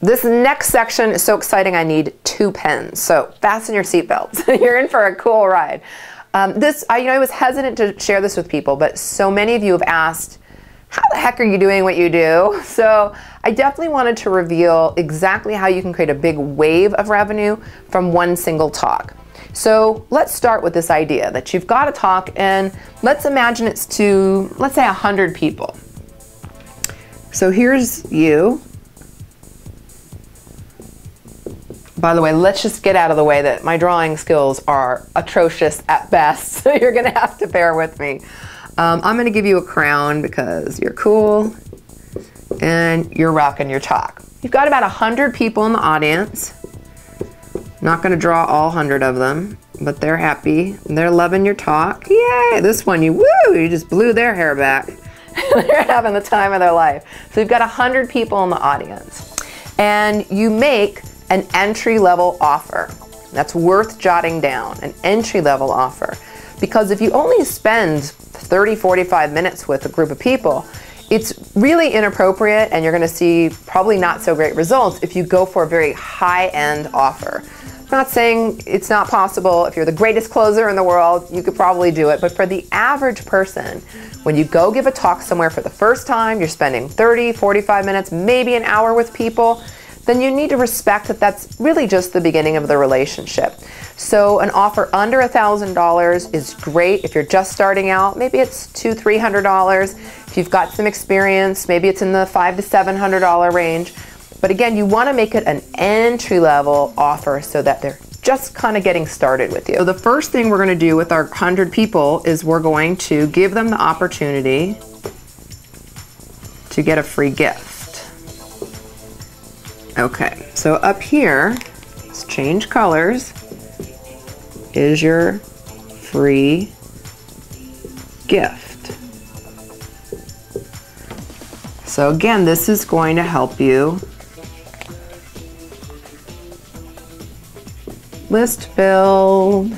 This next section is so exciting, I need 2 pens. So fasten your seatbelts. You're in for a cool ride. I was hesitant to share this with people, but so many of you have asked, how the heck are you doing what you do? So I definitely wanted to reveal exactly how you can create a big wave of revenue from one single talk. So let's start with this idea that you've got a talk, and let's imagine it's to, let's say, 100 people. So here's you. By the way, let's just get out of the way that my drawing skills are atrocious at best, so you're gonna have to bear with me. I'm gonna give you a crown because you're cool and you're rocking your talk. You've got about 100 people in the audience. Not gonna draw all 100 of them, but they're happy. They're loving your talk. Yay, this one, you just blew their hair back. They're having the time of their life. So you've got 100 people in the audience, and you make an entry-level offer. That's worth jotting down, an entry-level offer. Because if you only spend 30, 45 minutes with a group of people, it's really inappropriate, and you're gonna see probably not so great results if you go for a very high-end offer. I'm not saying it's not possible. If you're the greatest closer in the world, you could probably do it. But for the average person, when you go give a talk somewhere for the first time, you're spending 30, 45 minutes, maybe an hour with people, then you need to respect that that's really just the beginning of the relationship. So an offer under $1,000 is great if you're just starting out. Maybe it's $200, $300. If you've got some experience, maybe it's in the $500 to $700 range. But again, you want to make it an entry-level offer so that they're just kind of getting started with you. So the first thing we're going to do with our 100 people is we're going to give them the opportunity to get a free gift. Okay, so up here, let's change colors, is your free gift. So again, this is going to help you list build.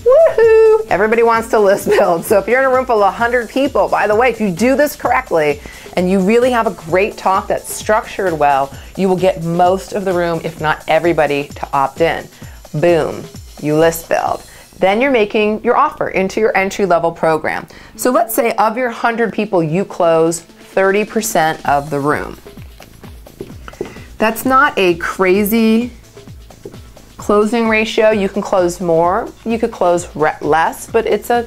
Woohoo! Everybody wants to list build. So if you're in a room full of 100 people, by the way, if you do this correctly and you really have a great talk that's structured well, you will get most of the room, if not everybody, to opt in. Boom, you list build. Then you're making your offer into your entry-level program. So let's say of your 100 people, you close 30% of the room. That's not a crazy closing ratio. You can close more, you could close less, but it's a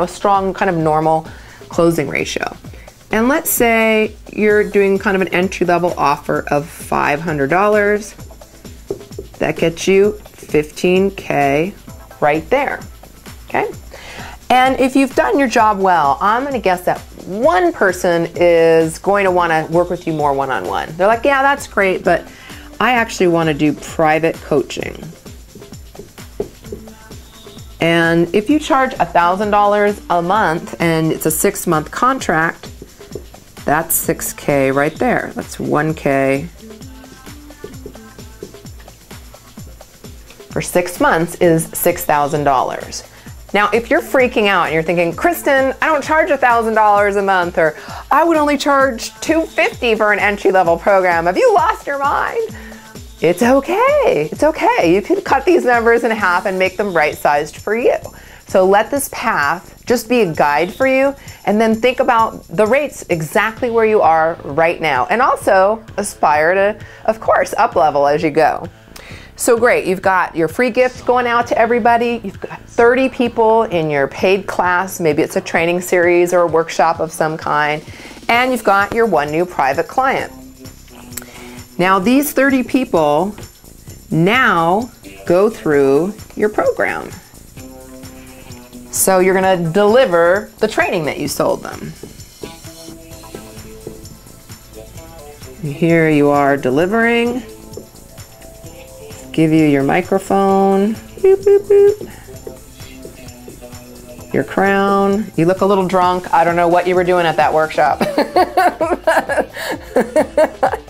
strong kind of normal closing ratio. And let's say you're doing kind of an entry-level offer of $500. That gets you 15K right there, okay? And if you've done your job well, I'm gonna guess that one person is going to wanna work with you more one-on-one. They're like, yeah, that's great, but I actually wanna do private coaching. And if you charge $1,000 a month and it's a 6-month contract, that's 6K right there. That's 1K. For 6 months is $6,000. Now, if you're freaking out and you're thinking, Kristin, I don't charge $1,000 a month, or I would only charge $250 for an entry-level program. Have you lost your mind? It's okay. It's okay. You can cut these numbers in half and make them right-sized for you. So let this path just be a guide for you, and then think about the rates exactly where you are right now. And also aspire to, of course, up-level as you go. So great, you've got your free gift going out to everybody. You've got 30 people in your paid class. Maybe it's a training series or a workshop of some kind. And you've got your one new private client. Now these 30 people now go through your program. So you're gonna deliver the training that you sold them. Here you are delivering. Give you your microphone, boop, boop, boop. Your crown. You look a little drunk. I don't know what you were doing at that workshop.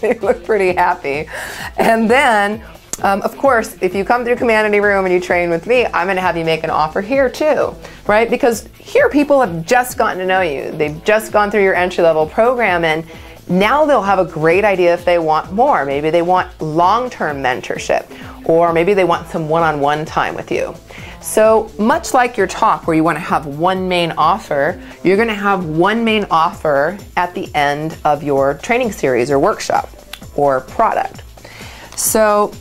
You look pretty happy. And then Of course, if you come through Community Room and you train with me, I'm going to have you make an offer here too, right? Because here people have just gotten to know you. They've just gone through your entry-level program, and now they'll have a great idea if they want more. Maybe they want long-term mentorship, or maybe they want some one-on-one time with you. So much like your talk where you want to have one main offer, you're going to have one main offer at the end of your training series or workshop or product. So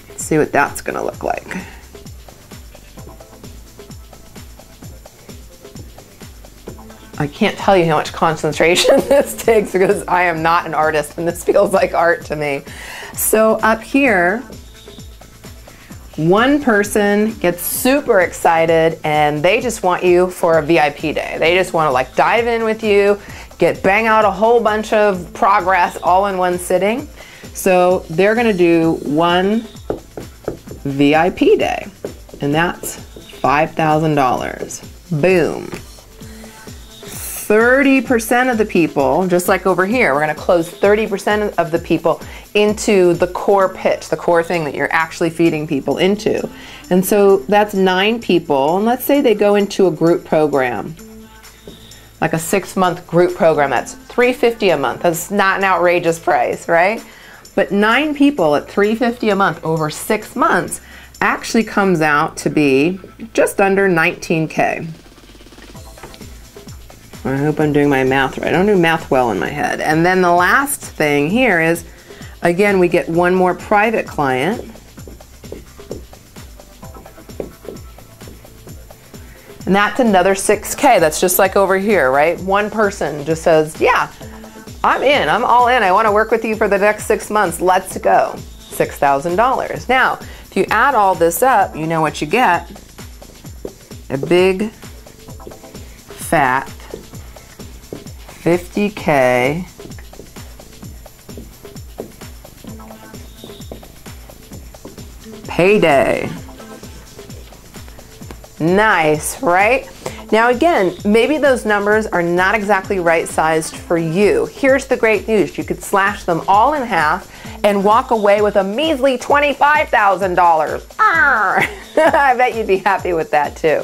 let's see what that's going to look like. I can't tell you how much concentration this takes because I am not an artist and this feels like art to me. So up here, one person gets super excited and they just want you for a VIP day. They just want to like dive in with you, bang out a whole bunch of progress all in one sitting. So they're going to do one VIP day, and that's $5,000. Boom. 30% of the people, just like over here, we're going to close 30% of the people into the core pitch, the core thing that you're actually feeding people into. And so that's 9 people, and let's say they go into a group program, like a 6-month group program. That's $350 a month. That's not an outrageous price, right? But 9 people at $350 a month over 6 months actually comes out to be just under 19K. I hope I'm doing my math right. I don't do math well in my head. And then the last thing here is, again, we get one more private client. And that's another 6K. That's just like over here, right? One person just says, yeah, I'm in, I'm all in. I want to work with you for the next 6 months. Let's go. $6,000. Now, if you add all this up, you know what you get. A big, fat 50K payday. Nice, right? Now again, maybe those numbers are not exactly right-sized for you. Here's the great news. You could slash them all in half and walk away with a measly $25,000. I bet you'd be happy with that too.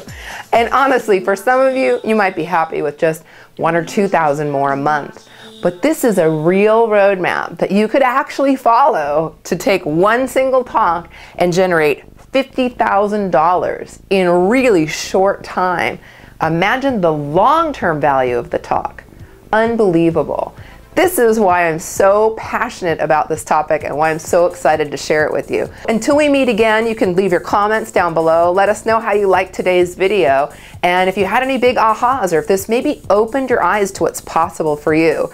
And honestly, for some of you, you might be happy with just $1,000 or $2,000 more a month. But this is a real roadmap that you could actually follow to take one single talk and generate $50,000 in a really short time. Imagine the long-term value of the talk. Unbelievable. This is why I'm so passionate about this topic and why I'm so excited to share it with you. Until we meet again, you can leave your comments down below. Let us know how you liked today's video. And if you had any big ahas or if this maybe opened your eyes to what's possible for you.